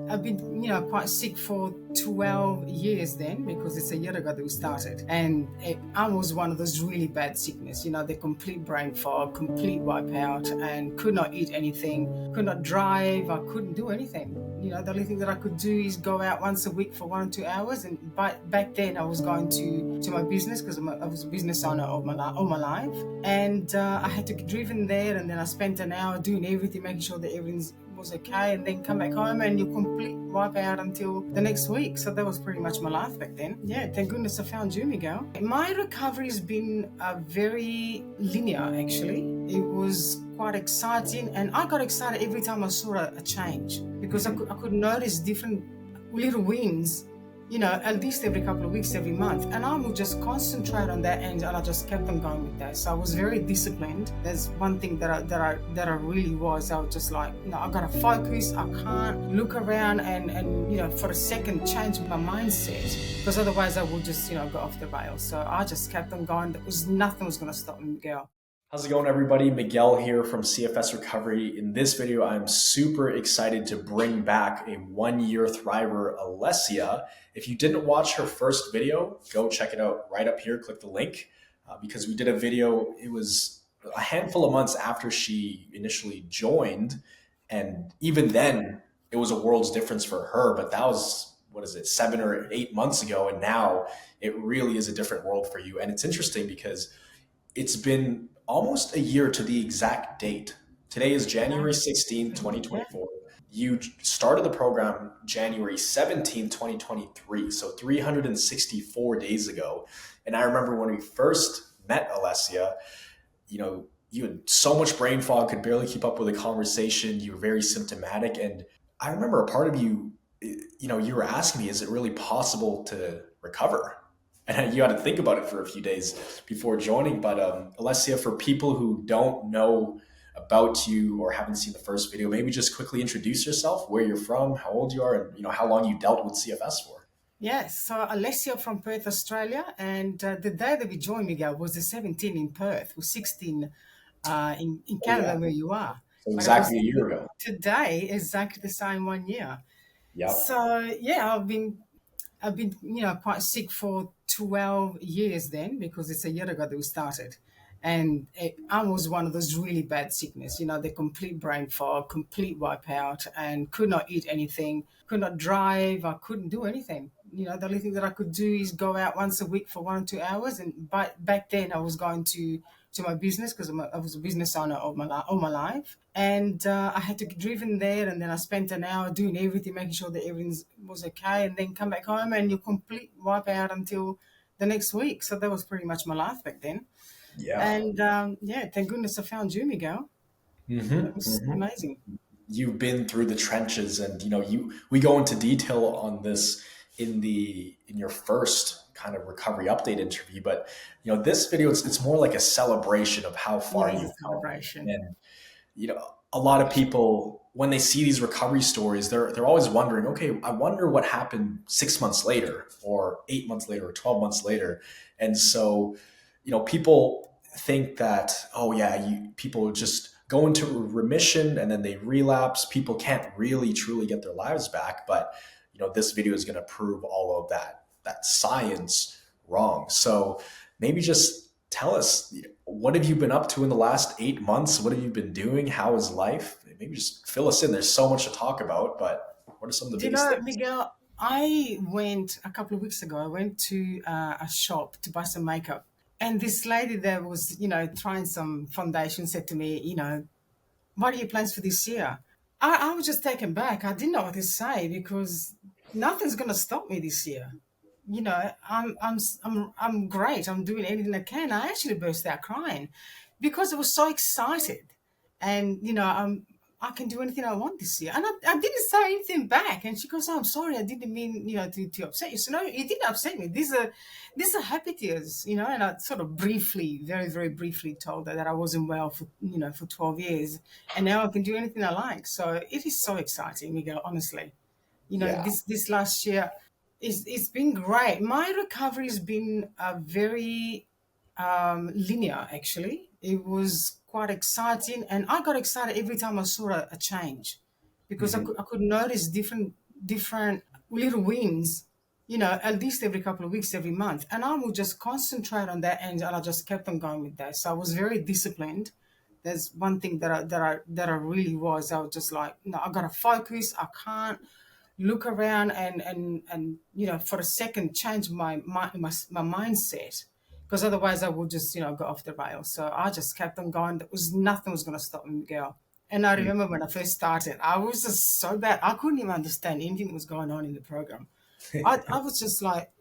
I've been, quite sick for 12 years then, because it's a year ago that we started. And I was one of those really bad sickness, the complete brain fog, complete wipeout, and could not eat anything, could not drive, I couldn't do anything. The only thing that I could do is go out once a week for 1 or 2 hours. And back then I was going to my business, because I was a business owner all my life. And I had to get driven there, and then I spent an hour doing everything, making sure that everything's was okay, and then come back home and you complete wipe out until the next week. So that was pretty much my life back then. Yeah, thank goodness I found you, Miguel. My recovery has been very linear, actually. It was quite exciting, and I got excited every time I saw a change, because I could notice different little wins, at least every couple of weeks, every month. And I would just concentrate on that, and I just kept on going with that. So I was very disciplined. There's one thing that I really was. I was just like, I gotta focus. I can't look around and for a second change my mindset, because otherwise I would just, go off the rails. So I just kept on going. Nothing was gonna stop me, girl. How's it going, everybody? Miguel here from CFS Recovery. In this video, I'm super excited to bring back a one-year thriver, Alessia. If you didn't watch her first video, go check it out right up here. Click the link because we did a video. It was a handful of months after she initially joined. And even then, it was a world's difference for her. But that was, 7 or 8 months ago. And now it really is a different world for you. And it's interesting because it's been almost a year to the exact date. Today is January 16th, 2024. You started the program January 17th, 2023, so 364 days ago. And I remember when we first met Alessia, you had so much brain fog, could barely keep up with a conversation. You were very symptomatic. And I remember a part of you, you were asking me, is it really possible to recover? And you had to think about it for a few days before joining. But Alessia, for people who don't know about you or haven't seen the first video, maybe just quickly introduce yourself, where you're from, how old you are, and how long you dealt with CFS for. Yes, so Alessia from Perth, Australia, and the day that we joined, Miguel, was the 17th in Perth, was 16 in Canada, Yeah. where you are. So But it was exactly a year ago. today exactly the same 1 year. Yep. So yeah, I've been, quite sick for 12 years then, because it's a year ago that we started. And I was one of those really bad sickness, the complete brain fog, complete wipeout, and could not eat anything, could not drive, I couldn't do anything. The only thing that I could do is go out once a week for 1 or 2 hours. And back then I was going to my business, because I was a business owner all my life. And I had to get driven there, and then I spent an hour doing everything, making sure that everything was okay, and then come back home and you complete wipe out until the next week. So that was pretty much my life back then. Yeah. And yeah, thank goodness I found you, Miguel. It was amazing. You've been through the trenches, and we go into detail on this in your first kind of recovery update interview. But this video, it's more like a celebration of how far It is you've a come. celebration. And a lot of people, when they see these recovery stories, they're always wondering, okay, I wonder what happened 6 months later, or 8 months later, or 12 months later. And so people think that, oh yeah, people just go into remission and then they relapse. People can't really truly get their lives back. But this video is going to prove all of that science wrong. So maybe just tell us, what have you been up to in the last 8 months? What have you been doing? How is life? Maybe just fill us in. There's so much to talk about, but what are some of the Do you biggest know, things? Miguel, I went a couple of weeks ago, I went to a shop to buy some makeup. And this lady there was, trying some foundation, said to me, what are your plans for this year? I was just taken back. I didn't know what to say, because nothing's going to stop me this year. I'm great. I'm doing anything I can. I actually burst out crying, because I was so excited, and I can do anything I want this year. And I didn't say anything back. And she goes, "Oh, I'm sorry. I didn't mean to upset you." So no, it didn't upset me. These are happy tears, And I sort of briefly, very very briefly, told her that I wasn't well for 12 years, and now I can do anything I like. So it is so exciting, Miguel. Honestly, Yeah. this last year, it's been great. My recovery has been very linear, actually. It was quite exciting, and I got excited every time I saw a change, because Hmm. I could notice different little wins, at least every couple of weeks, every month. And I would just concentrate on that, and I just kept on going with that. So I was very disciplined. There's one thing that I really was. I was just like, no, I gotta focus. I can't look around and for a second change my mindset, because otherwise I would just go off the rails. So I just kept on going. There was nothing was going to stop me, girl. And I remember when I first started, I was just so bad. I couldn't even understand anything that was going on in the program. I was just like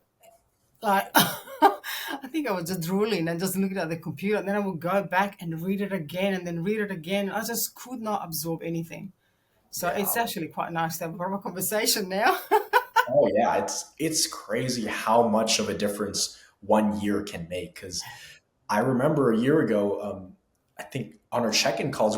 I think I was just drooling and just looking at the computer. And then I would go back and read it again and then read it again. I just could not absorb anything. So Yeah. it's actually quite nice to have a proper conversation now. Oh yeah, it's crazy how much of a difference 1 year can make. Because I remember a year ago, I think on our check-in calls,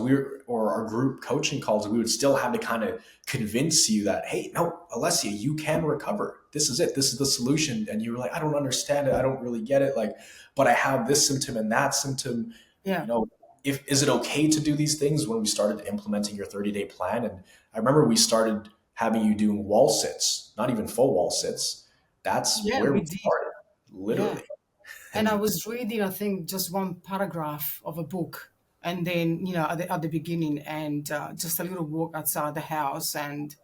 or our group coaching calls, we would still have to kind of convince you that, hey, no, Alessia, you can recover. This is it. This is the solution. And you were like, I don't understand it. I don't really get it. Like, but I have this symptom and that symptom. Yeah. You know, if is it okay to do these things? When we started implementing your 30-day plan, and I remember we started having you doing wall sits, not even full wall sits. That's Yeah, where we we did. started, Yeah. literally. And I And was reading, I think, just one paragraph of a book. And then, at the beginning, and just a little walk outside the house, and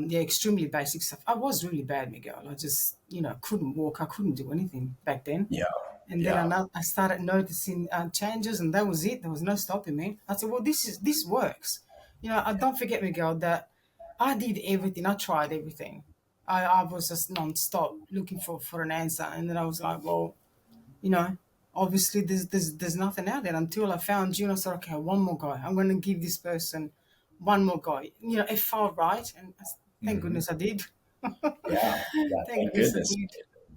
yeah, extremely basic stuff. I was really bad, Miguel. I just, couldn't walk. I couldn't do anything back then. yeah, And then yeah. I started noticing changes, and that was it. There was no stopping me. I said, well, this works. I don't forget, Miguel, that I did everything. I tried everything. I was just non-stop looking for an answer. And then I was like, well, you know, obviously there's nothing out there until I found you. And I said, okay, one more guy. I'm going to give this person one more guy. It felt right. And thank Hmm. goodness I did. Yeah, yeah. Thank Thank goodness I goodness. did.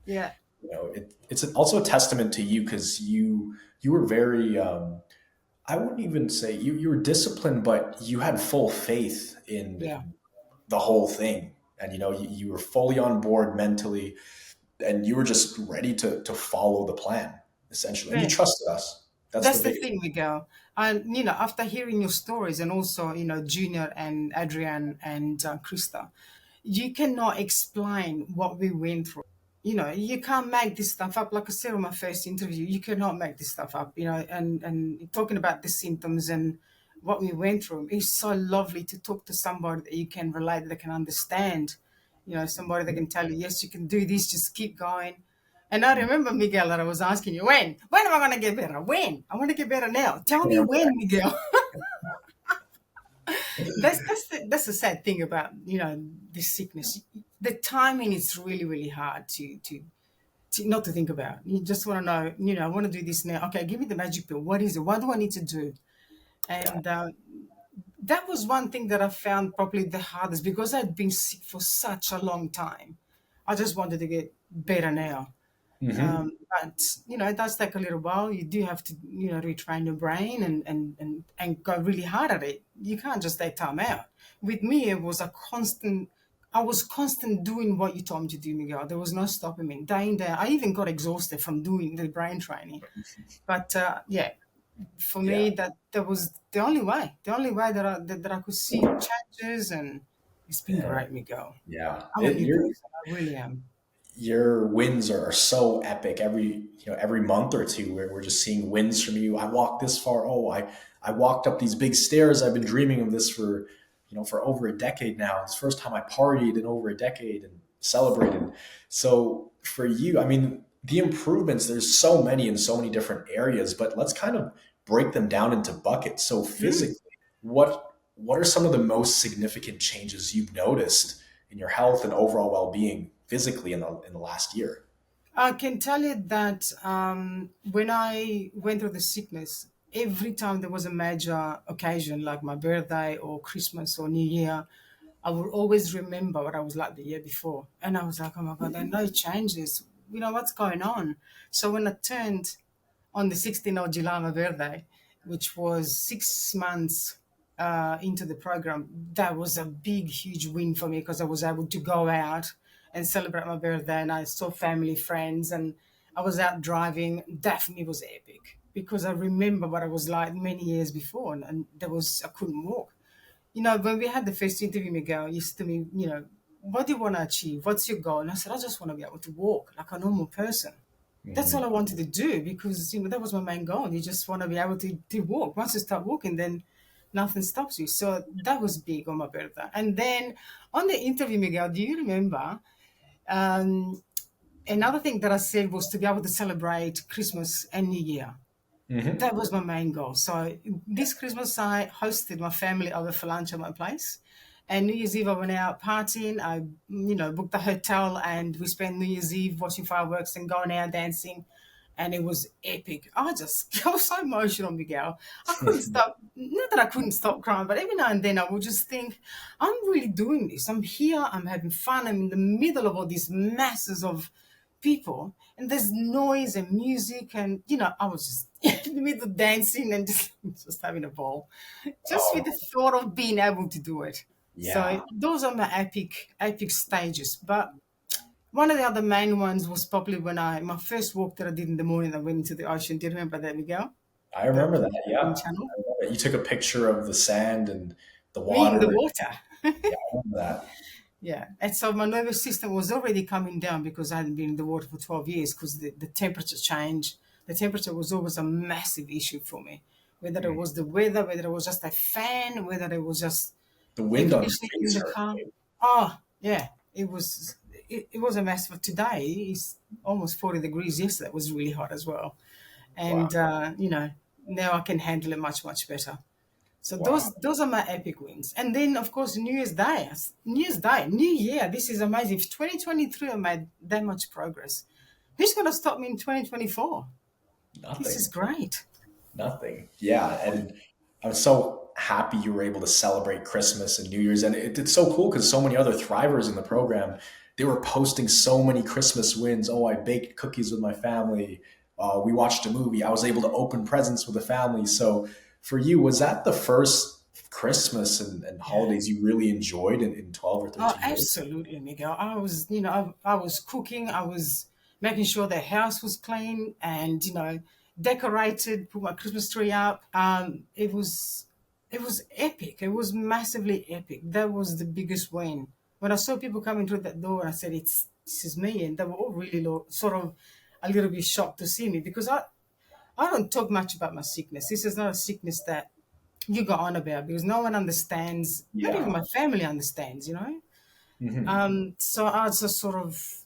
Yeah. It's also a testament to you because you were very. I wouldn't even say you were disciplined, but you had full faith in Yeah. the whole thing, and you were fully on board mentally, and you were just ready to follow the plan essentially, and you Yeah. trusted us. That's the That's the biggest. thing, Miguel. And, after hearing your stories, and also, Junior and Adrian and Krista, you cannot explain what we went through. You can't make this stuff up. Like I said on my first interview, you cannot make this stuff up, and talking about the symptoms and what we went through. It's so lovely to talk to somebody that you can relate, that can understand, somebody that can tell you, yes, you can do this, just keep going. And I remember, Miguel, that I was asking you, when am I going to get better? When? I want to get better now. Tell me when, Miguel. That's the sad thing about this sickness. The timing is really really hard to not to think about. You just want to know. I want to do this now. Okay, give me the magic pill. What is it? What do I need to do? Yeah. And that was one thing that I found probably the hardest, because I'd been sick for such a long time. I just wanted to get better now. Hmm. But it does take a little while. You do have to retrain your brain and go really hard at it. You can't just take time out. With me, it was a constant. I was constant doing what you told me to do, Miguel. There was no stopping me. Day in day, I even got exhausted from doing the brain training. But yeah, for Yeah. me, that was the only way that I could see changes, and it's been great, Miguel. Yeah. I'm a new person. I really am. Your wins are so epic every month or two, where we're just seeing wins from you. I walked this far. Oh, I walked up these big stairs. I've been dreaming of this for over a decade now. It's the first time I partied in over a decade and celebrated. So for you, I mean, the improvements, there's so many in so many different areas, but let's kind of break them down into buckets. So Mm. physically, what are some of the most significant changes you've noticed in your health and overall well-being physically in the last year? I can tell you that when I went through the sickness, every time there was a major occasion like my birthday or Christmas or New Year, I would always remember what I was like the year before. And I was like, oh my God, there are no changes. What's going on? So when I turned on the 16th of July, my birthday, which was 6 months into the program, that was a big, huge win for me, because I was able to go out and celebrate my birthday, and I saw family, friends, and I was out driving. That for me was epic, because I remember what I was like many years before, and I couldn't walk. When we had the first interview, Miguel, you said to me, what do you want to achieve? What's your goal? And I said, I just want to be able to walk like a normal person. That's all I wanted to do because, that was my main goal. You just want to be able to walk. Once you start walking, then nothing stops you. So that was big on my birthday. And then on the interview, Miguel, do you remember? Um, Another thing that I said was to be able to celebrate Christmas and New Year. Hmm. That was my main goal. So this Christmas, I hosted my family over for lunch at my place. And New Year's Eve, I went out partying. I, booked a hotel and we spent New Year's Eve watching fireworks and going out dancing. And it was epic. I was so emotional, Miguel. I couldn't stop, not that I couldn't stop crying, but every now and then I would just think, I'm really doing this. I'm here, I'm having fun. I'm in the middle of all these masses of people and there's noise and music and I was just in the middle of dancing and just having a ball just with Oh, the thought of being able to do it. So yeah. those are my epic stages. But one of the other main ones was probably when my first walk that I did in the morning. I went into the ocean. Do you remember that, Miguel? I The remember that. Green Yeah. Channel. I remember it. You took a picture of the sand and the Me in the water. water. Yeah, I remember that. Yeah, and so my nervous system was already coming down because I hadn't been in the water for 12 years because the temperature changed. The temperature was always a massive issue for me, whether it Mm. was the weather, whether it was just a fan, whether it was just The air wind on your conditioning in face the hurt. car. Oh, yeah, it was a mess. For today, it's almost 40 degrees. Yesterday it was really hot as well. Wow. And, now I can handle it much, much better. So Wow. those are my epic wins. And then of course New Year. This is amazing. If 2023 I made that much progress, who's gonna stop me in 2024? This is Nothing. great. Nothing. Yeah. And I'm so happy you were able to celebrate Christmas and New Year's. And it's so cool because so many other thrivers in the program, they were posting so many Christmas wins. Oh, I baked cookies with my family. We watched a movie. I was able to open presents with the family. So for you, was that the first Christmas and Yeah. holidays you really enjoyed in 12 or Oh, 13 years? absolutely, Miguel. I was, I was cooking. I was making sure the house was clean and, decorated, put my Christmas tree up. It was epic. It was massively epic. That was the biggest win. When I saw people coming through that door, I said, this is me. And they were all really sort of a little bit shocked to see me because I don't talk much about my sickness. This is not a sickness that you go on about because no one understands. Not even Yeah. my family understands. Hmm. So I was just sort of,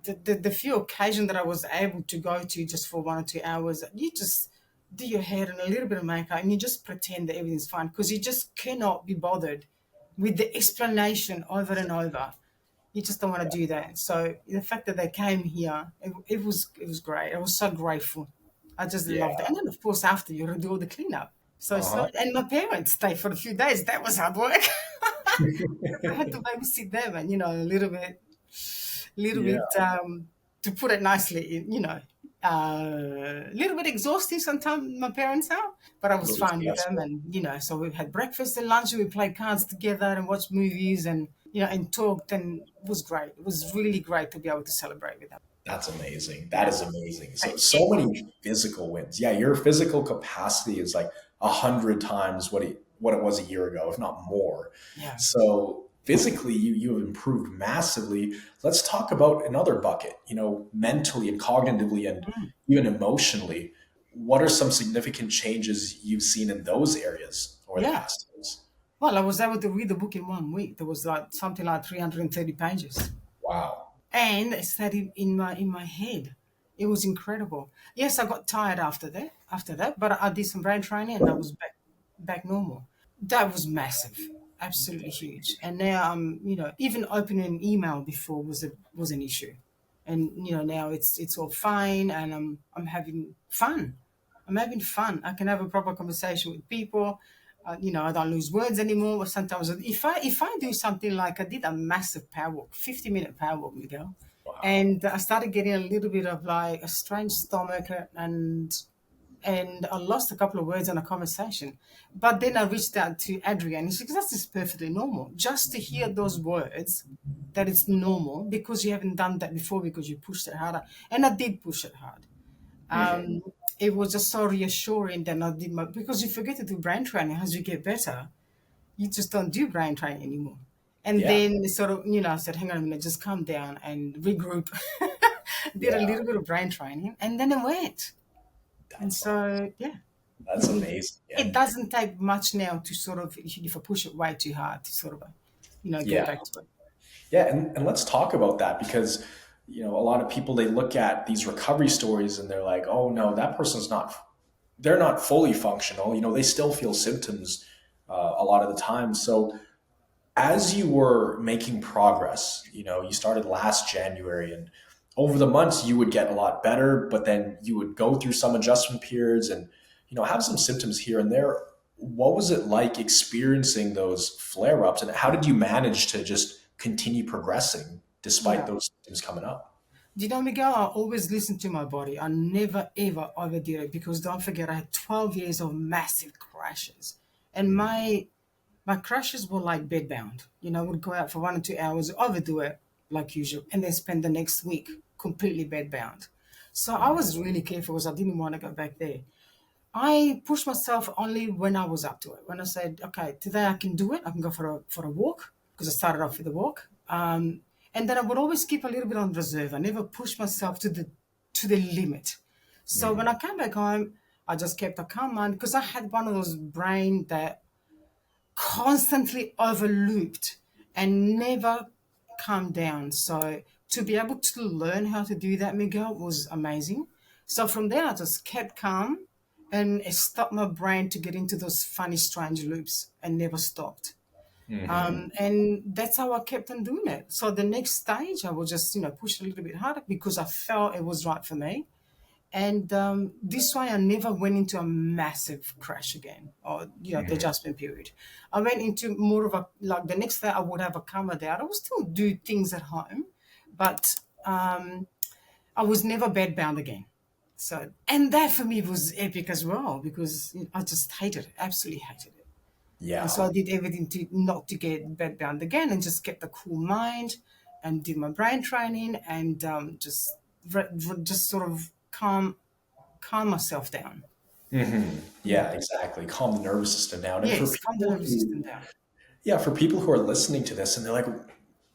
the few occasions that I was able to go to just for 1 or 2 hours, you just do your hair and a little bit of makeup and you just pretend that everything's fine because you just cannot be bothered with the explanation over and over. You just don't want to do that. So the fact that they came here, it was great. I was so grateful. I just loved it. Yeah. And then of course after you do all the cleanup. So it's Uh-huh. not, and my parents stayed for a few days. That was hard work. I had to babysit them and a little bit Yeah. to put it nicely, a little bit exhausting sometimes my parents are, but I A was little fine with them. stressful. And, so we had breakfast and lunch and we played cards together and watched movies and, and talked, and it was great. It was really great to be able to celebrate with them. That's amazing. That Yeah. is amazing. So Like so epic. many physical wins. Yeah, your physical capacity is like 100 times what it was a year ago, if not more. Yeah. So physically, you have improved massively. Let's talk about another bucket. Mentally and cognitively, and Mm. even emotionally. What are some significant changes you've seen in those areas over the Yeah. past years? Well, I was able to read the book in 1 week. There was like something like 330 pages. Wow. And I studied in my head. It was incredible. Yes, I got tired after that, but I did some brain training and I was back normal. That was massive, absolutely huge. And now even opening an email before was an issue, and now it's all fine, and I'm having fun. I'm having fun. I can have a proper conversation with people. I don't lose words anymore. But sometimes if I do something like I did a massive power walk, 50-minute power walk, Miguel, Wow. and I started getting a little bit of like a strange stomach and I lost a couple of words in a conversation. But then I reached out to Adrienne, and she goes, "That's just perfectly normal. Just to hear those words, that it's normal because you haven't done that before because you pushed it harder." And I did push it hard. Mhm. It was just so reassuring that I did because you forget to do brain training as you get better. you just don't do brain training anymore. And Yeah. then sort of, I said, hang on a minute, just calm down and regroup. Did a Yeah. little bit of brain training, and then it went. And That's awesome. so, yeah, That's amazing. it And doesn't take much now to sort of, if I push it way too hard, to sort of, get yeah. back to it. Yeah. And let's talk about that because, a lot of people, they look at these recovery stories and they're like, oh no, that person's not, they're not fully functional. They still feel symptoms a lot of the time. So as you were making progress, you started last January and over the months you would get a lot better, but then you would go through some adjustment periods and, have some symptoms here and there. What was it like experiencing those flare ups and how did you manage to just continue progressing despite Yeah. those symptoms coming up? Do you know, Miguel, I always listen to my body. I never, ever overdid it because don't forget, I had 12 years of massive crashes. And Mm, my crashes were like bedbound. I would go out for 1 or 2 hours, overdo it like usual, and then spend the next week completely bedbound. So I mm, was really careful because I didn't want to go back there. I pushed myself only when I was up to it. When I said, okay, today I can do it. I can go for a walk because I started off with a walk. And then I would always keep a little bit on reserve. I never pushed myself to the limit. So when mm, I came back home, I just kept a calm mind because I had one of those brain that constantly overlooped and never calmed down. So to be able to learn how to do that, Miguel, was amazing. So from there, I just kept calm and it stopped my brain to get into those funny, strange loops and never stopped. mhm, And that's how I kept on doing it. So the next stage, I will just, push a little bit harder because I felt it was right for me. And this way, I never went into a massive crash again, or the mhm. adjustment period. I went into more of a like the next day. I would have a calmer day. I would still do things at home, but I was never bedbound again. So, and that for me was epic as well because I just hated it, absolutely hated it. And Yeah. so I did everything to not to get bedbound again, and just kept a cool mind, and did my brain training, and just sort of calm myself down. Yeah, exactly. Calm the nervous system down. And for Yes, calm the people nervous who system down. Yeah, for people who are listening to this and they're like,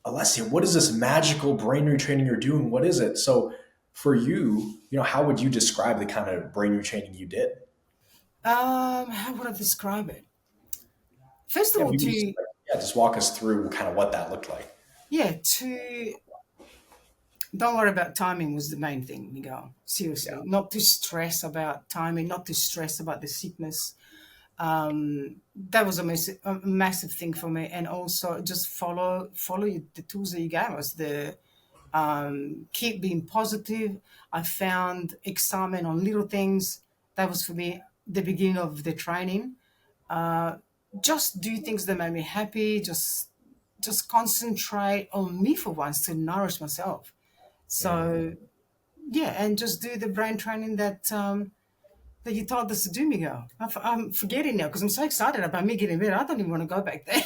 Alessia, what is this magical brain retraining you're doing? What is it? So for you, how would you describe the kind of brain retraining you did? How would I describe it? First of Yeah, all, maybe just to yeah, just walk us through kind of what that looked like. yeah, to don't worry about timing was the main thing, Miguel. Yeah. Seriously, not to stress about timing, not to stress about the sickness. That was a massive thing for me, and also just follow the tools that you gave us. The keep being positive. I found excitement on little things. That was for me the beginning of the training. Just do things that make me happy. Just concentrate on me for once to nourish myself. Mhm. So yeah, and just do the brain training that you told us to do, Miguel. I'm forgetting now because I'm so excited about me getting better. I don't even want to go back there.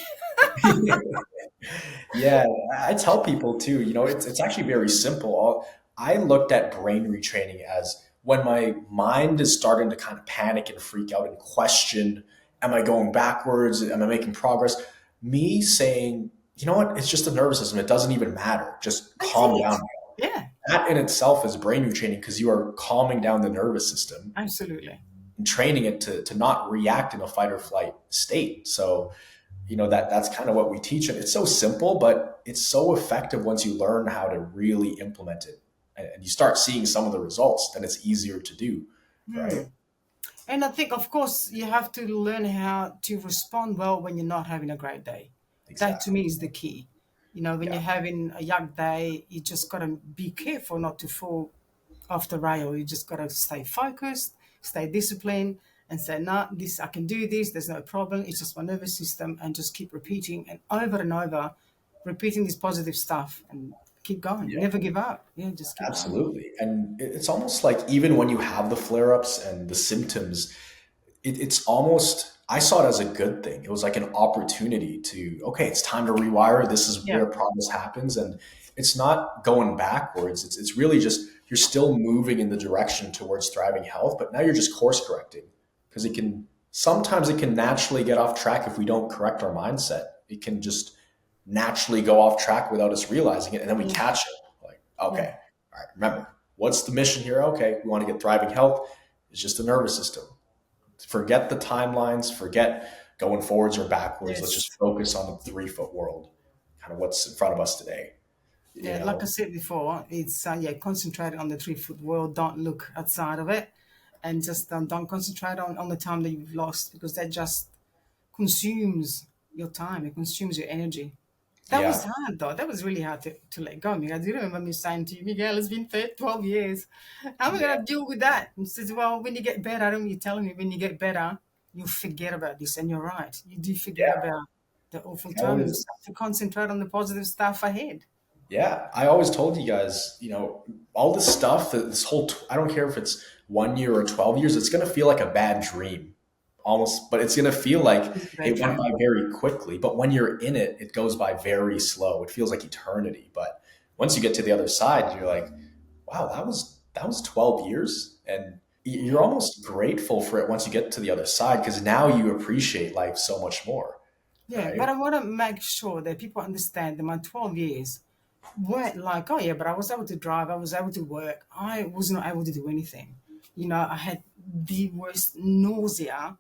Yeah, I tell people too, it's actually very simple. I looked at brain retraining as when my mind is starting to kind of panic and freak out and question, am I going backwards? Am I making progress? Me saying, you know what? It's just the nervous system. It doesn't even matter. Just That's calm down. it. Yeah, That in itself is brain retraining because you are calming down the nervous system absolutely. and training it to not react in a fight or flight state. So that's kind of what we teach, and it's so simple but it's so effective once you learn how to really implement it and you start seeing some of the results, then it's easier to do, right? And I think, of course, you have to learn how to respond well when you're not having a great day. That to Exactly. me is the key. When Yeah. you're having a yuck day, you just got to be careful not to fall off the rail. You just got to stay focused, stay disciplined, and say, nah, this, I can do this. There's no problem. It's just my nervous system, and just keep repeating and over, repeating this positive stuff and keep going. Yeah, Never give up. Yeah, just keep going. absolutely. And it's almost like even when you have the flare-ups and the symptoms, it's almost, I saw it as a good thing. It was like an opportunity to, okay, it's time to rewire. This is Yeah. where progress happens. And it's not going backwards. It's really just, you're still moving in the direction towards thriving health, but now you're just course correcting because it can sometimes it can naturally get off track if we don't correct our mindset. It can just naturally go off track without us realizing it, and then we Yeah, catch it. Like, yeah, okay, all right, remember, what's the mission here? Okay, we want to get thriving health. It's just the nervous system. Forget the timelines, forget going forwards or backwards. Let's just yes. focus on the 3 foot world, kind of what's in front of us today. You Yeah, like I know? said before, it's yeah, concentrate on the 3 foot world. Don't look outside of it, and just don't concentrate on the time that you've lost, because that just consumes your time. It consumes your energy. That was Yeah, hard though. That was really hard to let go. Miguel, do you remember me saying to you, Miguel, it's been 12 years. How am I yeah, gonna deal with that? And he says, well, when you get better, I remember you telling me when you get better, you forget about this. And you're right. You do forget yeah. about the awful I time and was start to concentrate on the positive stuff ahead. Yeah, I always told you guys, all this stuff, this whole, I don't care if it's 1 year or 12 years, it's going to feel like a bad dream almost, but it's going to feel like It's a bad it went dream. by very quickly. But when you're in it, it goes by very slow. It feels like eternity. But once you get to the other side, you're like, wow, that was 12 years. And you're almost grateful for it once you get to the other side because now you appreciate life so much more, Yeah, right? but I want to make sure that people understand that my 12 years weren't like, oh yeah, but I was able to drive, I was able to work, I was not able to do anything. I had the worst nausea,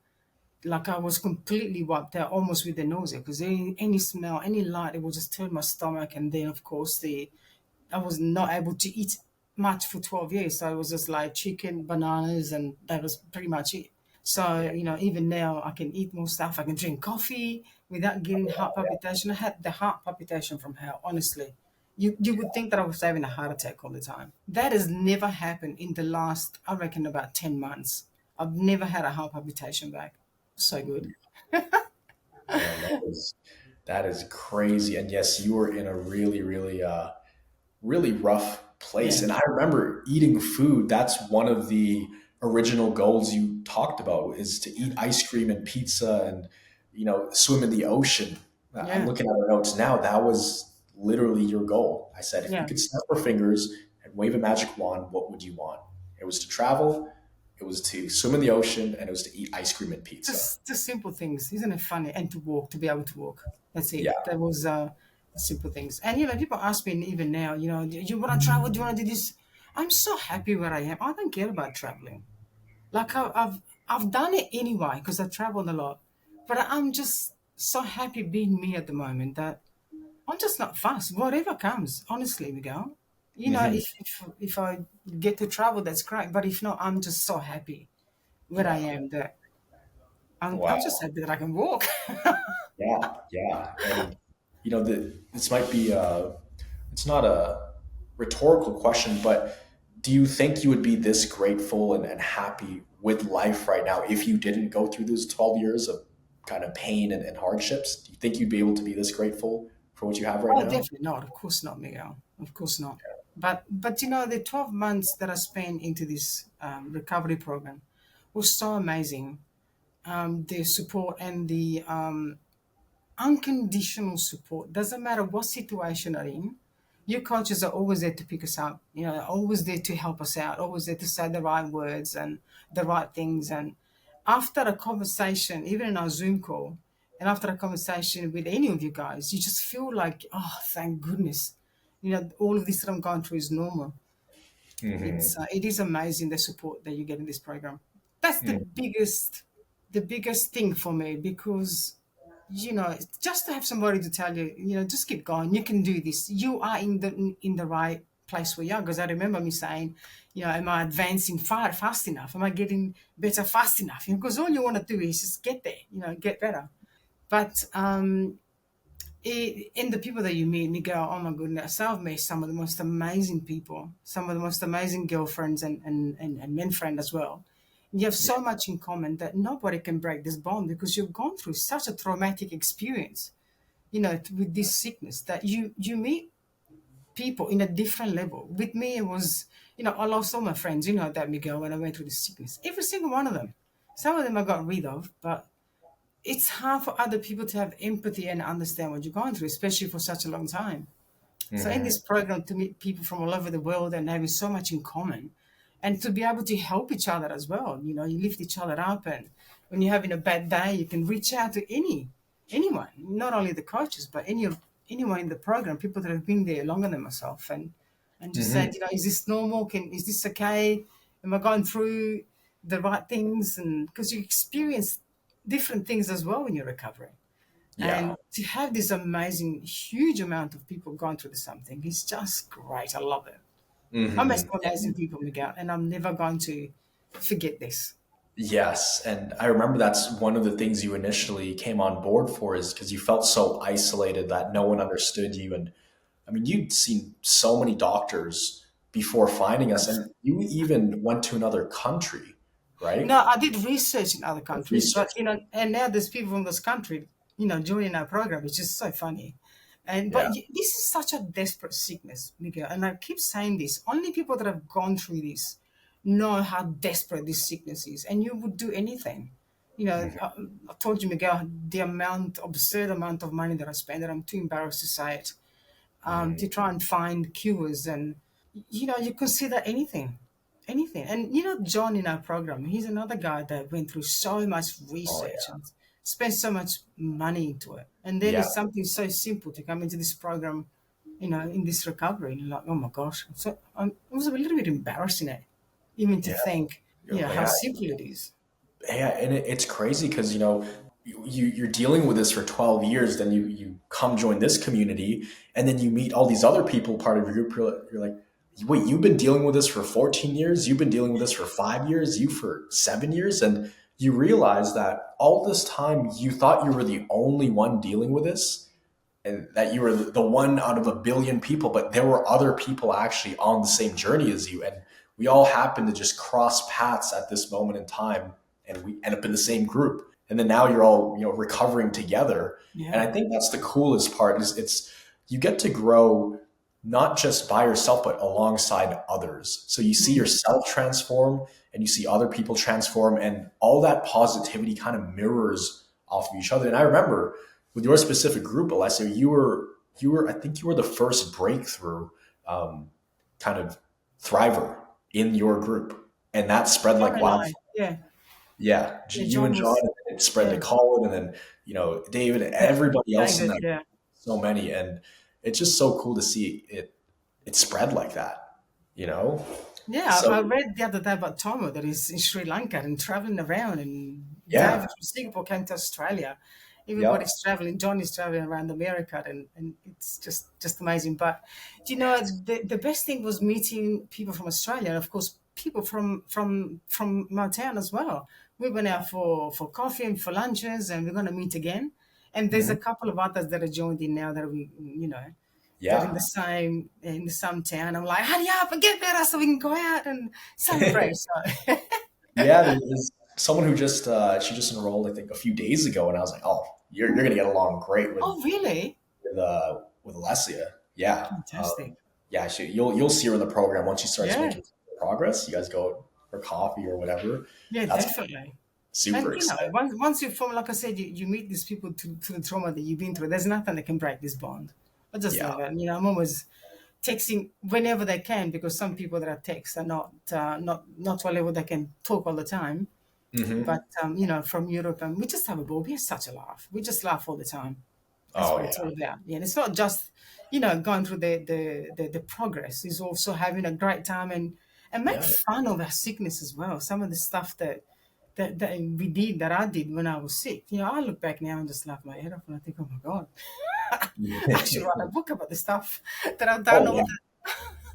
like I was completely wiped out almost with the nausea, because any smell, any light, it would just turn my stomach. And then, of course, I was not able to eat much for 12 years. So it was just like chicken, bananas, and that was pretty much it. So, even now I can eat more stuff. I can drink coffee without getting heart palpitation. I had the heart palpitation from hell, honestly. You would think that I was having a heart attack all the time. That has never happened in the last, I reckon, about 10 months. I've never had a heart palpitation back. So good. Man, that is crazy. And yes, you were in a really, really really rough place. Yeah. And I remember eating food. That's one of the original goals you talked about is to eat ice cream and pizza and, swim in the ocean. I'm Yeah. looking at our notes now. That was literally your goal. I said, if you Yeah. could snap your fingers and wave a magic wand, what would you want? It was to travel, it was to swim in the ocean, and it was to eat ice cream and pizza. Just simple things, isn't it funny? And to walk, to be able to walk. That's it. Yeah. That was simple things. And people ask me even now, do you want to travel? Do you want to do this? I'm so happy where I am. I don't care about traveling. Like I've done it anyway because I've traveled a lot. But I'm just so happy being me at the moment that I'm just not fast. Whatever comes, honestly, Miguel. Hmm. If I get to travel, that's great. But if not, I'm just so happy where I Yeah. am that I'm just Wow. happy that I can walk. Yeah. Yeah. And, this might be it's not a rhetorical question, but do you think you would be this grateful and happy with life right now if you didn't go through those 12 years of kind of pain and hardships? Do you think you'd be able to be this grateful for what you have right Oh, now? definitely not. Of course not, Miguel. Of course not. But the 12 months that I spent into this recovery program was so amazing. The support and the unconditional support. Doesn't matter what situation you're in. Your coaches are always there to pick us up. Always there to help us out. Always there to say the right words and the right things. And after a conversation, even in our Zoom call, and after a conversation with any of you guys, you just feel like, oh, thank goodness, all of this that I'm going through is normal. It is amazing the support that you get in this program. That's the biggest thing for me, because just to have somebody to tell you, just keep going, you can do this, you are in the right place where you are. Because I remember me saying, am I advancing fast enough, am I getting better fast enough? Because all you want to do is just get there, get better. But in the people that you meet, Miguel, oh my goodness, I've met some of the most amazing people, some of the most amazing girlfriends and men friends as well. You have so much in common that nobody can break this bond, because you've gone through such a traumatic experience, with this sickness, that you meet people in a different level. With me, it was, I lost all my friends, that, Miguel, when I went through this sickness. Every single one of them. Some of them I got rid of, but it's hard for other people to have empathy and understand what you're going through, especially for such a long time. So in Hmm. this program, to meet people from all over the world and having so much in common, and to be able to help each other as well, you lift each other up, and when you're having a bad day, you can reach out to anyone, not only the coaches, but anyone in the program, people that have been there longer than myself, and just Hmm. said, is this normal? Is this okay? Am I going through the right things? And because you experience different things as well when you're recovering. Yeah. And to have this amazing, huge amount of people going through something is just great. I love it. I met Hmm. some amazing people, Miguel, and I'm never going to forget this. Yes, and I remember that's one of the things you initially came on board for is because you felt so isolated that no one understood you. And I mean, you'd seen so many doctors before finding us, and you even went to another country, right? No, I did research in other countries, but Research. and now there's people from this country, joining our program. It's just so funny, and Yeah. this is such a desperate sickness, Miguel. And I keep saying this: only people that have gone through this know how desperate this sickness is, and you would do anything. I told you, Miguel, the absurd amount of money that I spent, and I'm too embarrassed to say it, Mhm. to try and find cures. And you consider anything. And John in our program, he's another guy that went through so much Oh research yeah. and spent so much money into it, and then Yeah. it's something so simple to come into this program, in this recovery, and you're like, oh my gosh. So it was a little bit embarrassing, even to Yeah. think, how Yeah. simple it is. Yeah, and it's crazy because you're dealing with this for 12 years, then you come join this community, and then you meet all these other people part of your group. You're like, wait, you've been dealing with this for 14 years, you've been dealing with this for 5 years, you for 7 years, and you realize that all this time you thought you were the only one dealing with this, and that you were the one out of a billion people, but there were other people actually on the same journey as you. And we all happen to just cross paths at this moment in time, and we end up in the same group. And then now you're all, recovering together. And Yeah. I think that's the coolest part is you get to grow not just by yourself, but alongside others. So you see Mm. yourself transform and you see other people transform, and all that positivity kind of mirrors off of each other. And I remember with your specific group, Alessia, I think you were the first breakthrough um, kind of thriver in your group, and that spread John like and I, wildfire. yeah. Yeah, Yeah, you and John John, was, and then it spread to yeah. Colin, and then David, and Yeah. everybody else in David, that group, yeah. so many, and it's just so cool to see it spread like that. You know, Yeah, so I read the other day about Tomo that is in Sri Lanka and traveling around, and David yeah, from Singapore came to Australia. yep, Everybody's traveling. John is traveling around America, and it's just amazing. But the best thing was meeting people from Australia, and of course people from my town as well. We went out for coffee and for lunches, and we're going to meet again. And there's mhm, a couple of others that are joined in now that they're in yeah. the same town. I'm like, hurry up and get better so we can go out and celebrate. So, Yeah, there's someone who just she just enrolled, I think, a few days ago, and I was like, oh, you're gonna get along great oh, really? with Alessia. Yeah, Fantastic. yeah, you'll see her in the program once she starts Yeah, making progress. You guys go for coffee or whatever. yeah, That's definitely. super And exciting. once you form, like I said, you meet these people through the trauma that you've been through. There's nothing that can break this bond. I just Yeah. love it. I'm always texting whenever they can, because some people that I text are not to a level that can talk all the time. Hmm. But from Europe, and we just have a ball. We have such a laugh. We just laugh all the time. That's Oh what yeah. it's all about. Yeah, and it's not just going through the progress. It's also having a great time and make Yeah. fun of our sickness as well. Some of the stuff that we did, that I did when I was sick. I look back now and just laugh my head off, and I think, oh my god, I should write a book about the stuff that I've done, Oh all yeah.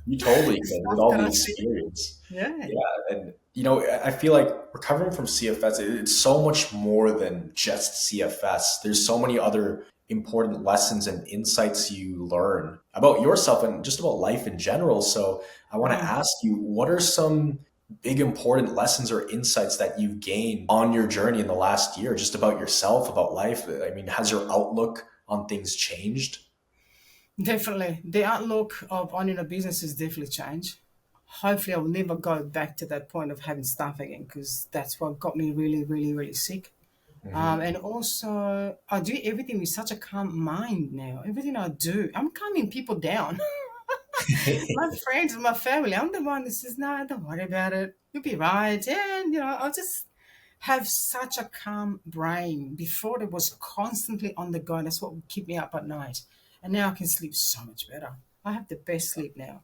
You totally the can with stuff all that the I did. experience. Yeah. Yeah, and I feel like recovering from CFS, it's so much more than just CFS. There's so many other important lessons and insights you learn about yourself and just about life in general. So I want to Mm. ask you, what are some big important lessons or insights that you've gained on your journey in the last year, just about yourself, about life? I mean, has your outlook on things changed? Definitely. The outlook of owning a business has definitely changed. Hopefully, I'll never go back to that point of having staff again, because that's what got me really, really, really sick. Hmm. And also, I do everything with such a calm mind now. Everything I do, I'm calming people down. My friends, my family, I'm the one that says, no, don't worry about it. You'll be right. And, I'll just have such a calm brain. Before it was constantly on the go. That's what would keep me up at night. And now I can sleep so much better. I have the best sleep now.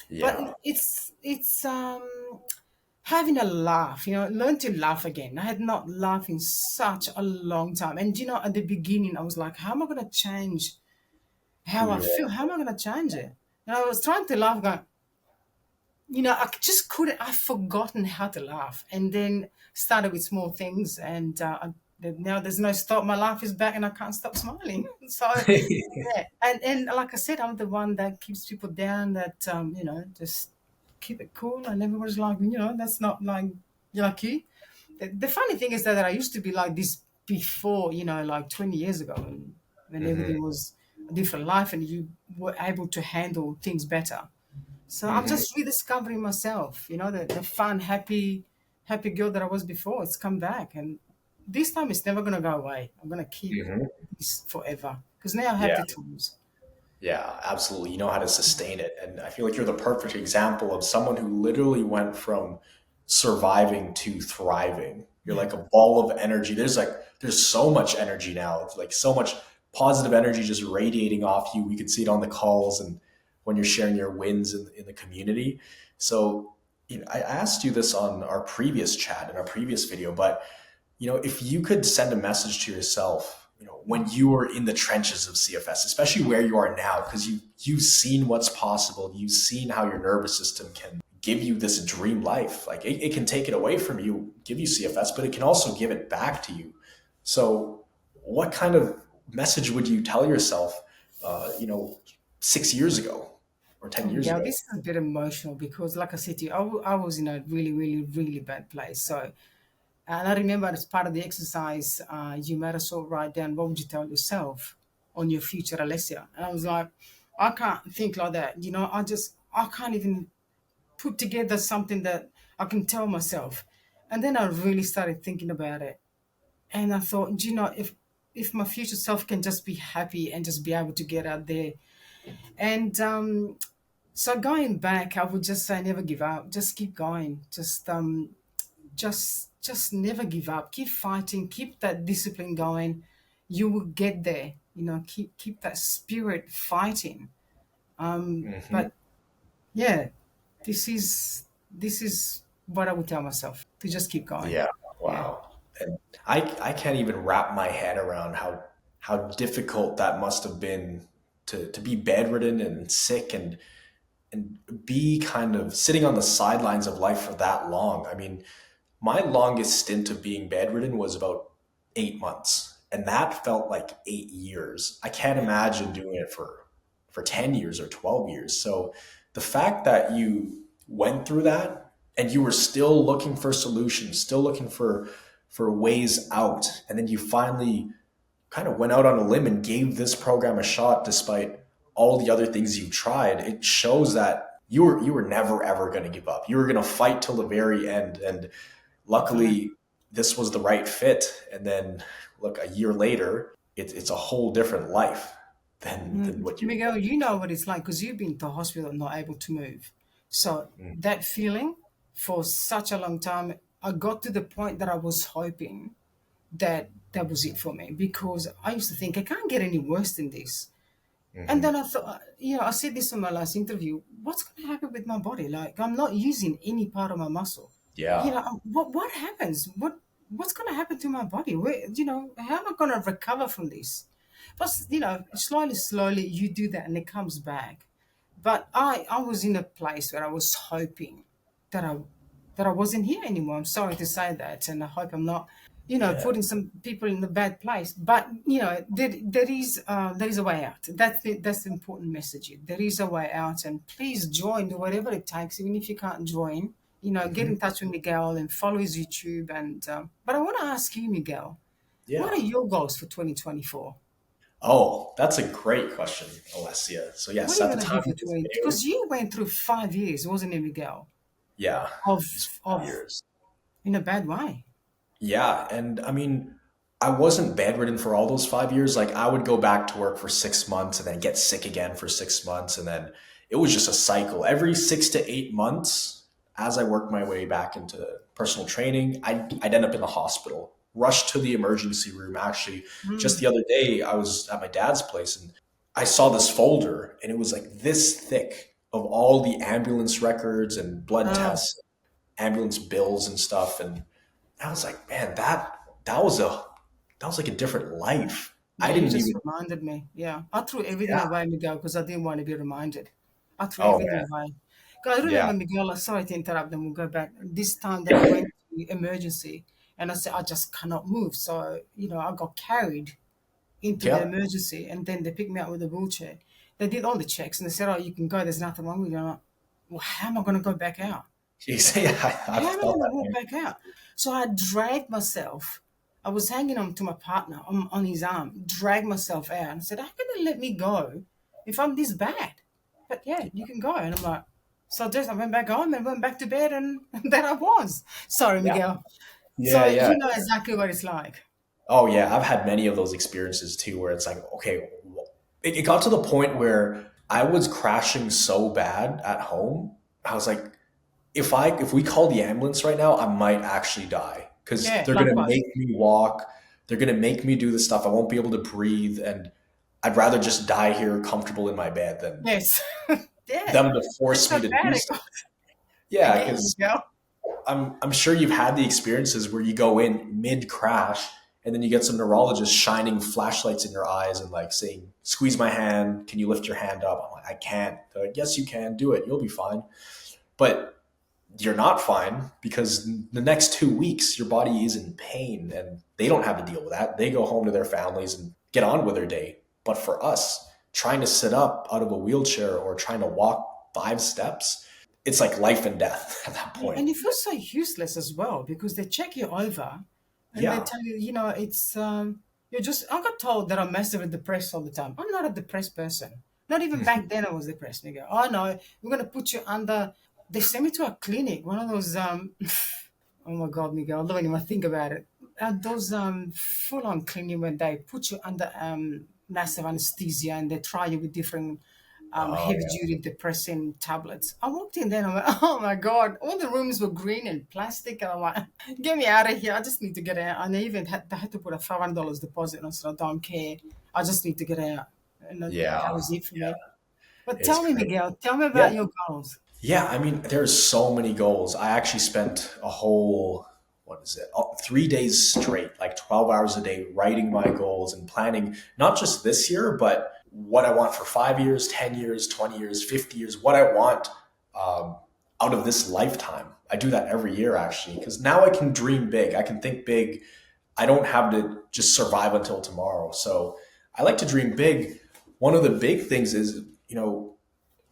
But Yeah. it's having a laugh, learn to laugh again. I had not laughed in such a long time. And at the beginning I was like, how am I gonna change Who how I you feel? are. How am I gonna change it? And I was trying to laugh, going, I just couldn't. I've forgotten how to laugh, and then started with small things, and now there's no stop. My laugh is back, and I can't stop smiling. So, yeah, and like I said, I'm the one that keeps people down. That just keep it cool, and everybody's like, that's not like you. The funny thing is that I used to be like this before, like 20 years ago, when Hmm. everything was a different life, and you were able to handle things better. So I'm Hmm. just rediscovering myself, the fun, happy girl that I was before. It's come back. And this time it's never going to go away. I'm going to keep Hmm. this forever because now I have Yeah. the tools. Yeah, absolutely. You know how to sustain it. And I feel like you're the perfect example of someone who literally went from surviving to thriving. You're Yeah. like a ball of energy. There's so much energy now. It's like so much positive energy just radiating off you. We could see it on the calls and when you're sharing your wins in the community. So, I asked you this on our previous chat in our previous video, but if you could send a message to yourself, when you were in the trenches of CFS, especially where you are now, because you've seen what's possible, you've seen how your nervous system can give you this dream life. Like it can take it away from you, give you CFS, but it can also give it back to you. So, what kind of message would you tell yourself, uh, you know, 6 years ago or 10 years Yeah, ago? this is a bit emotional because, like I said to you, I was in a really, really, really bad place. So, and I remember as part of the exercise, you made us all write down what would you tell yourself on your future, Alessia. And I was like, I can't think like that. I can't even put together something that I can tell myself. And then I really started thinking about it. And I thought, if my future self can just be happy and just be able to get out there. And so going back, I would just say never give up. Just keep going. Just never give up. Keep fighting. Keep that discipline going. You will get there. Keep that spirit fighting. Hmm. But yeah, this is what I would tell myself, to just keep going. Yeah. Yeah. Wow. And I can't even wrap my head around how difficult that must have been to be bedridden and sick and be kind of sitting on the sidelines of life for that long. I mean, my longest stint of being bedridden was about 8 months, and that felt like 8 years. I can't Yeah. imagine doing it for 10 years or 12 years. So the fact that you went through that and you were still looking for solutions, still looking for ways out, and then you finally kind of went out on a limb and gave this program a shot despite all the other things you've tried, it shows that you were never ever going to give up. You were going to fight till the very end, and Definitely. luckily this was the right fit. And then look, a year later, it's a whole different life than what you. Miguel, you know what it's like because you've been to hospital not able to move. So Mm. that feeling for such a long time, I got to the point that I was hoping that that was it for me because I used to think I can't get any worse than this. And then Hmm. I thought, I said this in my last interview. What's going to happen with my body? Like I'm not using any part of my muscle. Yeah. What happens? What's going to happen to my body? How am I going to recover from this? But slowly you do that and it comes back. But I was in a place where I was hoping that I wasn't here anymore. I'm sorry to say that, and I hope I'm not, Yeah. putting some people in a bad place. But there is a way out. That's the important message. There is a way out, and please join, do whatever it takes, even if you can't join. Get Hmm. in touch with Miguel and follow his YouTube. And but I want to ask you, Miguel, what Yeah. are your goals for 2024? Oh, that's a great question, Alessia. So What are yes, you at the gonna do time for of this 20? video, Because you went through 5 years, wasn't it, Miguel? yeah, Of it's of 5 years. in a bad way. Yeah, and I mean, I wasn't bedridden for all those 5 years. Like I would go back to work for 6 months and then get sick again for 6 months, and then it was just a cycle. Every 6 to 8 months, as I worked my way back into personal training, I'd end up in the hospital, rushed to the emergency room. Actually, just Mm. the other day, I was at my dad's place and I saw this folder and it was like this thick of all the ambulance records and blood Oh, tests, ambulance bills and stuff. And I was like, man, that was a that was like a different life. I yeah, you didn't just even, reminded me. Yeah, I threw everything yeah. away, Miguel, because I didn't want to be reminded. I threw Oh everything man. away. 'Cause I Yeah. remember, Miguel, sorry to interrupt, then we'll go back. This time that I went to emergency and I said, I just cannot move. So, I got carried into the Yeah. emergency and then they picked me up with a wheelchair. They did all the checks and they said, oh, you can go, there's nothing wrong with you. I'm like, well, how am I going to go back out? You say, I've How am I felt going to that walk way. back out? So I dragged myself. I was hanging on to my partner on his arm, dragged myself out and said, how can they let me go if I'm this bad? But yeah, you can go. And I'm like, so just I went back home and went back to bed and, and there I was. Sorry, Yeah. Miguel. Yeah. So Yeah. you know exactly what it's like. Oh yeah, I've had many of those experiences too, where it's like, okay, it got to the point where I was crashing so bad at home. I was like, if we call the ambulance right now, I might actually die because Yeah, they're gonna likewise. make me walk, they're gonna make me do the stuff. I won't be able to breathe, and I'd rather just die here, comfortable in my bed, than Yes. Yeah. them to That's force so me to do bad. stuff. I Yeah, get you, because Miguel. I'm sure you've had the experiences where you go in mid crash and then you get some neurologist shining flashlights in your eyes and like saying, "Squeeze my hand. Can you lift your hand up?" I'm like, "I can't." They're like, "Yes, you can. Do it. You'll be fine." But you're not fine because the next 2 weeks your body is in pain and they don't have to deal with that. They go home to their families and get on with their day. But for us, trying to sit up out of a wheelchair or trying to walk 5 steps, it's like life and death at that Yeah, point. and you feel so useless as well because they check you over and they Yeah. tell you, it's you're just I got told that I'm massively depressed all the time. I'm not a depressed person. Not even back then I was depressed, nigga. Oh no, we're gonna put you under they sent me to a clinic, one of those oh my god, Miguel, I don't even think about it. Those full on clinic when they put you under massive anesthesia and they try you with different Oh heavy yeah. duty depressing tablets. I walked in there and I went, oh my God, all the rooms were green and plastic. And I'm like, get me out of here. I just need to get out. And they had to put a $500 deposit. And I said, I don't care. I just need to get out. And that Yeah. was it for Yeah. me. But It's tell me, crazy. Miguel, tell me Yeah. about your goals. Yeah. I mean, there's so many goals. I actually spent a whole, what is it, 3 days straight, like 12 hours a day, writing my goals and planning not just this year, but what I want for 5 years, 10 years, 20 years, 50 years, what I want um, out of this lifetime. I do that every year actually, because now I can dream big. I can think big. I don't have to just survive until tomorrow. So I like to dream big. One of the big things is,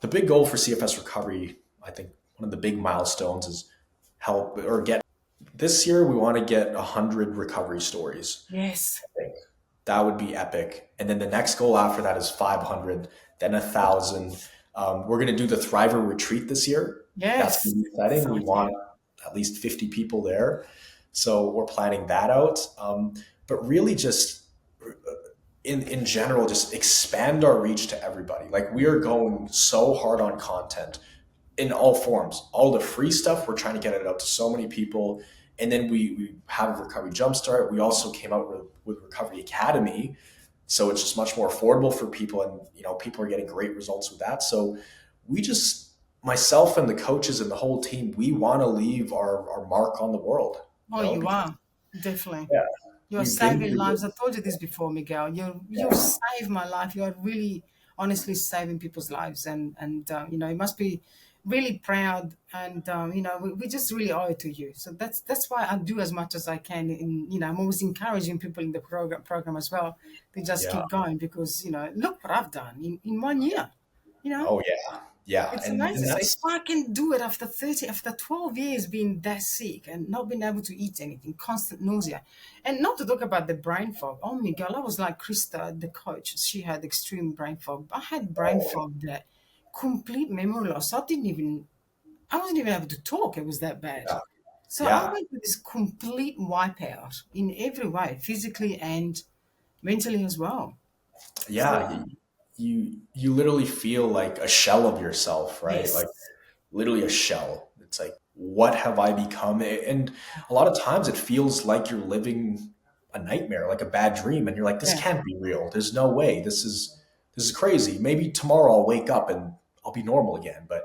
the big goal for CFS recovery, I think one of the big milestones is help or get this year. We want to get 100 recovery stories. Yes. I think that would be epic. And then the next goal after that is 500, then 1,000. We're going to do the Thriver retreat this year. That's Yes. going to be exciting. We Exciting. want at least 50 people there. So we're planning that out. But really just in general, just expand our reach to everybody. Like we are going so hard on content in all forms. All the free stuff, we're trying to get it out to so many people. And then we have Recovery Jumpstart. We also came out with Recovery Academy. So it's just much more affordable for people. And, people are getting great results with that. So we just, myself and the coaches and the whole team, we want to leave our mark on the world, Oh, you because are. Definitely. yeah, You're we've been saving through lives. I this. told you this before, Miguel. You've Yeah. saved my life. You are really, honestly saving people's lives, and you must be really proud. And we just really owe it to you. So that's why I do as much as I can. I'm always encouraging people in the program as well to just Yeah. keep going because look what I've done in 1 year. You know, Oh yeah. Yeah. it's And amazing. So if that's, I can do it after 30, after 12 years being that sick and not being able to eat anything, constant nausea, and not to talk about the brain fog. Oh my God, I was like Krista, the coach. She had extreme brain fog. I had brain oh fog that complete memory loss. I wasn't even able to talk. It was that bad. yeah. So I Yeah. went with this complete wipeout in every way, physically and mentally as well. So Yeah. You literally feel like a shell of yourself, right? Like yes. literally a shell. It's like what have I become? And a lot of times it feels like you're living a nightmare, like a bad dream. And you're like, this Yeah. can't be real. There's no way. This is crazy. Maybe tomorrow I'll wake up and I'll be normal again. But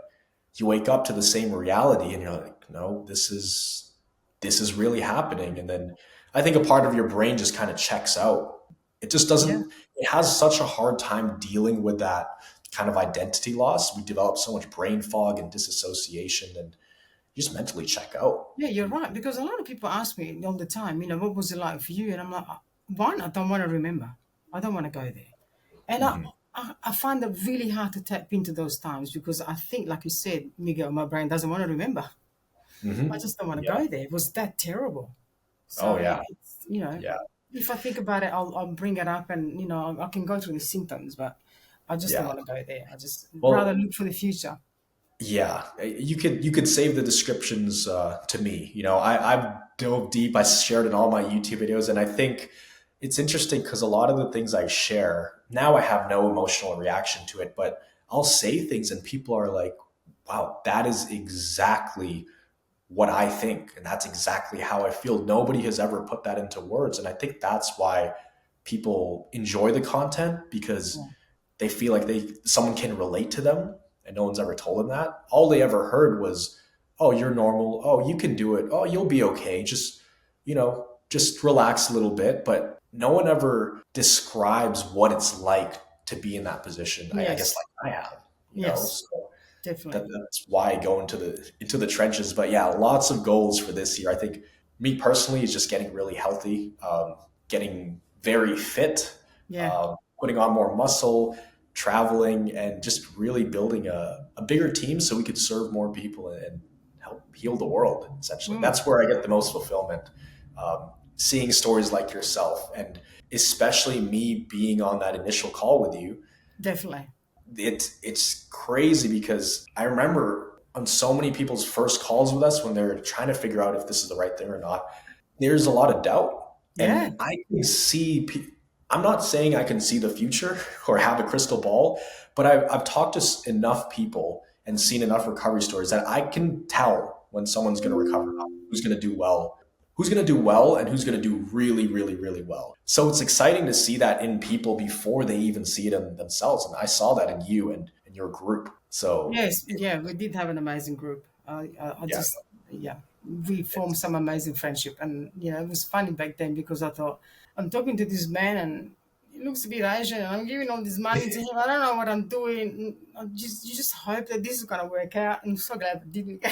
you wake up to the same reality and you're like, no, this is really happening. And then I think a part of your brain just kind of checks out. It just Yeah. doesn't, it has such a hard time dealing with that kind of identity loss. We develop so much brain fog and disassociation, and you just mentally check out. Yeah, you're right. Because a lot of people ask me all the time, what was it like for you? And I'm like, one, I don't want to remember. I don't want to go there. And Mhm. I find it really hard to tap into those times because I think, like you said, Miguel, my brain doesn't want to remember. I Mhm. just don't want to Yeah. go there. It was that terrible. Oh So yeah. it's, Yeah. if I think about it, I'll bring it up and, I can go through the symptoms, but I just don't Yeah. want to go there. I just rather Well, look for the future. yeah. You could save the descriptions to me. I've dove deep. I shared in all my YouTube videos, and I think it's interesting because a lot of the things I share now I have no emotional reaction to it, but I'll say things and people are like, "Wow, that is exactly what I think. And that's exactly how I feel." Nobody has ever put that into words. And I think that's why people enjoy the content, because Yeah. they feel like someone can relate to them, and no one's ever told them that. All they ever heard was, "Oh, you're normal. Oh, you can do it. Oh, you'll be okay. Just relax a little bit." But no one ever describes what it's like to be in that position. I guess Yes. like I have. Yes. So Definitely. that's why I go into the trenches. But yeah, lots of goals for this year. I think me personally is just getting really healthy, getting very fit, Yeah. putting on more muscle, traveling, and just really building a bigger team so we could serve more people and help heal the world. Essentially, Mm, that's where I get the most fulfillment. Seeing stories like yourself, and especially me being on that initial call with you, definitely. it's crazy because I remember on so many people's first calls with us when they're trying to figure out if this is the right thing or not, there's a lot of doubt. Yeah. And I can see, I'm not saying I can see the future or have a crystal ball, but I've talked to enough people and seen enough recovery stories that I can tell when someone's going to recover, who's going to do well, and who's going to do really, really, really well. So it's exciting to see that in people before they even see it in themselves. And I saw that in you and your group. So Yes. Yeah. We did have an amazing group. I yeah, just, yeah, we formed some amazing friendship. And, it was funny back then because I thought, I'm talking to this man and he looks a bit Asian. And I'm giving all this money to him. I don't know what I'm doing. You just hope that this is going to work out. I'm so glad it didn't.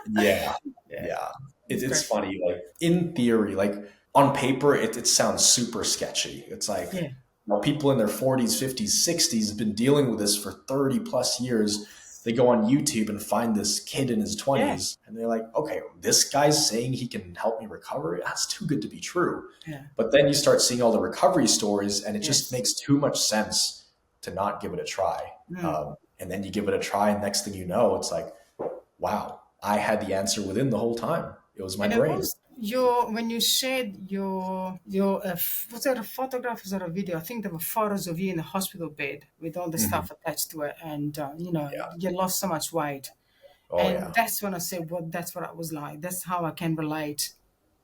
yeah, Yeah. yeah. It's It's great. funny. Like in theory, like on paper, it sounds super sketchy. It's like, Yeah. people in their 40s, 50s, 60s have been dealing with this for 30 plus years. They go on YouTube and find this kid in his Yeah. 20s and they're like, okay, this guy's saying he can help me recover. That's too good to be true. Yeah. But then you start seeing all the recovery stories and it just Yes. makes too much sense to not give it a try. Mm. And then you give it a try, and next thing you know, it's like, wow, I had the answer within the whole time. It was my And it brain. was when you shared your was that a photograph? Was that a video? I think there were photos of you in the hospital bed with all the Mhm. stuff attached to it, and Yeah. you lost so much weight. Oh, And yeah. that's when I said, "Well, that's what I was like. That's how I can relate."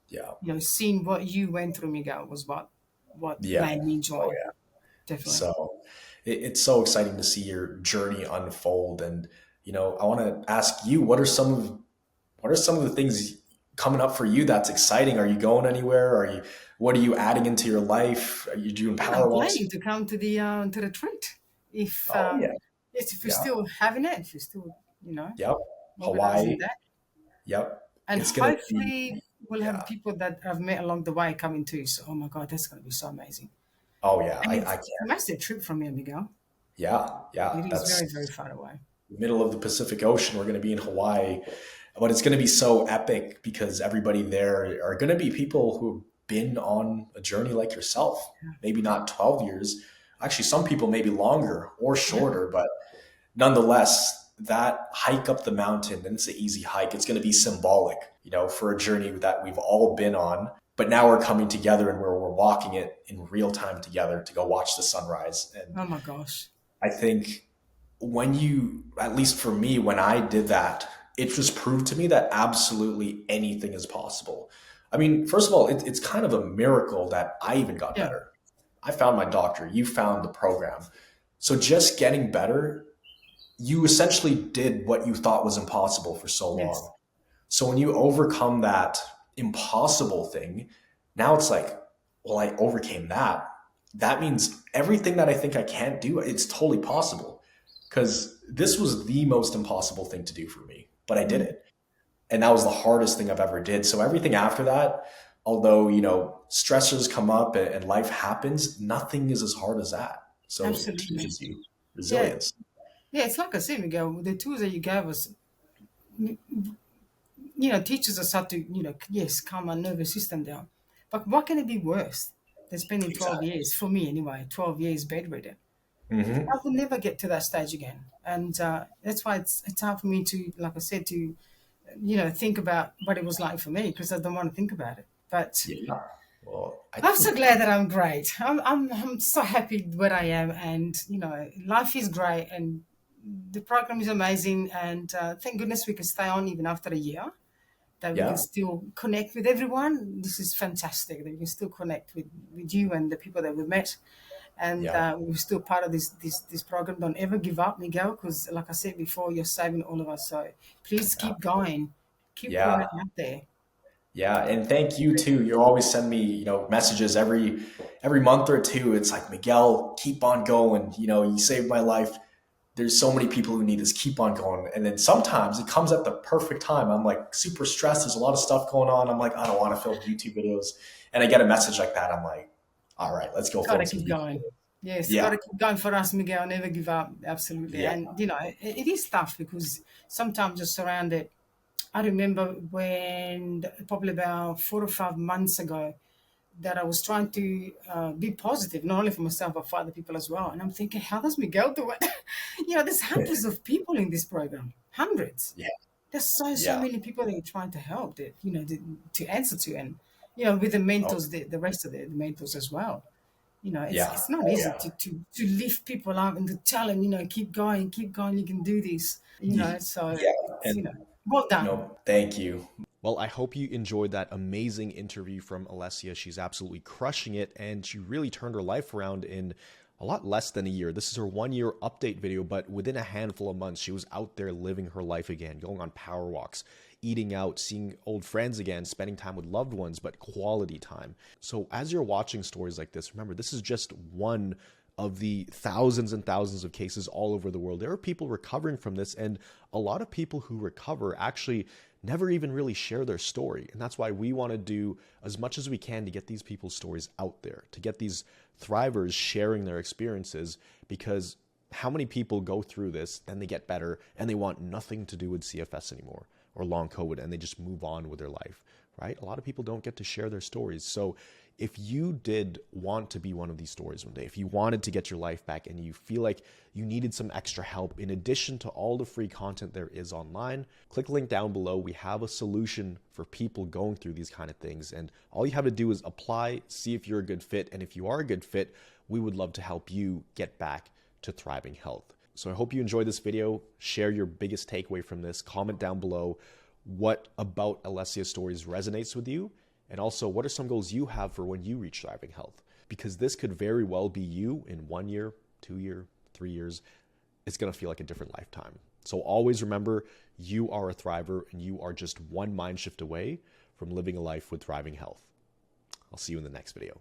Yeah. Seeing what you went through, Miguel, was what Yeah. made me Oh, join. yeah. Definitely. So it's so exciting to see your journey unfold. And, I want to ask you, what are some of the things coming up for you that's exciting? Are you going anywhere? What are you adding into your life? Are you doing Yeah, I'm power walks? planning to come to the retreat if Oh, yeah. yes, if you're Yeah. still having it, if you're still Yep. organizing Hawaii. that. Yep. And It's going to be, hopefully we'll have yeah. people that I've met along the way coming too. So, oh my God, that's going to be so amazing. Oh, yeah. And I it's a can't. massive trip from here, Miguel. Yeah. Yeah. It is very, very That's far away. the middle of the Pacific Ocean. We're going to be in Hawaii, but it's going to be so epic because everybody there are going to be people who've been on a journey like yourself. Maybe not 12 years. Actually, some people maybe longer or Yeah. shorter, but nonetheless, that hike up the mountain, and it's an easy hike, it's going to be symbolic, for a journey that we've all been on. But now we're coming together and we're walking it in real time together to go watch the sunrise. And Oh my gosh. I think at least for me, when I did that, it just proved to me that absolutely anything is possible. I mean, first of all, it's kind of a miracle that I even got Yeah. better. I found my doctor, you found the program. So just getting better, you essentially did what you thought was impossible for so Yes. long. So when you overcome that impossible thing, now it's like, well, I overcame that. That means everything that I think I can't do, it's totally possible. Because this was the most impossible thing to do for me, but I did Mm, it. And that was the hardest thing I've ever did. So everything after that, although, stressors come up and life happens, nothing is as hard as that. So it absolutely. teaches you Yeah. resilience. Yeah. It's like I said, Miguel, the tools that you gave us, teaches us how to, yes, calm our nervous system down. But what can it be worse than spending 12 Exactly. years, for me anyway, 12 years bedridden? I Hmm. will never get to that stage again. And that's why it's hard for me to, like I said, to, think about what it was like for me because I don't want to think about it. But Yeah. Well, I I'm so think, glad that I'm great. I'm so happy where I am. And, life is great. And the program is amazing. And thank goodness we can stay on even after a year, that we can yeah, still connect with everyone. This is fantastic that we can still connect with you and the people that we met, and yeah, we're still part of this program. Don't ever give up, Miguel, because like I said before, you're saving all of us. So please keep going, keep putting yeah. it out there. Yeah, and thank you too. You always send me, messages every month or two. It's like, Miguel, keep on going. You saved my life. There's so many people who need this. Keep on going. And then sometimes it comes at the perfect time. I'm like super stressed. There's a lot of stuff going on. I'm like, I don't want to film YouTube videos. And I get a message like that. I'm like, all right, let's go film Gotta some keep YouTube going. videos. Yes, Yeah, gotta keep going for us, Miguel. Never give up. Absolutely. yeah, And it is tough because sometimes you're surrounded. I remember when probably about 4 or 5 months ago, that I was trying to be positive, not only for myself, but for other people as well. And I'm thinking, how does Miguel do it? There's hundreds of people in this program, hundreds. yeah, There's so yeah. many people that you're trying to help, that, to answer to. And, with the Oh, mentors, the rest of the mentors as well. It's yeah. it's not Oh, easy yeah. to lift people up and to tell them, keep going, you can do this, so Yeah. it's, And well done. no, thank you. Well, I hope you enjoyed that amazing interview from Alessia. She's absolutely crushing it, and she really turned her life around in a lot less than a year. This is her 1 year update video, but within a handful of months, she was out there living her life again, going on power walks, eating out, seeing old friends again, spending time with loved ones, but quality time. So as you're watching stories like this, remember, this is just one of the thousands and thousands of cases all over the world. There are people recovering from this, and a lot of people who recover actually never even really share their story. And that's why we want to do as much as we can to get these people's stories out there, to get these thrivers sharing their experiences, because how many people go through this, then they get better, and they want nothing to do with CFS anymore or long COVID, and they just move on with their life, right? A lot of people don't get to share their stories. So if you did want to be one of these stories one day, if you wanted to get your life back and you feel like you needed some extra help in addition to all the free content there is online, click the link down below. We have a solution for people going through these kind of things. And all you have to do is apply, see if you're a good fit. And if you are a good fit, we would love to help you get back to thriving health. So I hope you enjoyed this video. Share your biggest takeaway from this. Comment down below what about Alessia's stories resonates with you. And also, what are some goals you have for when you reach thriving health? Because this could very well be you in 1 year, 2 years, 3 years. It's going to feel like a different lifetime. So always remember, you are a thriver and you are just one mind shift away from living a life with thriving health. I'll see you in the next video.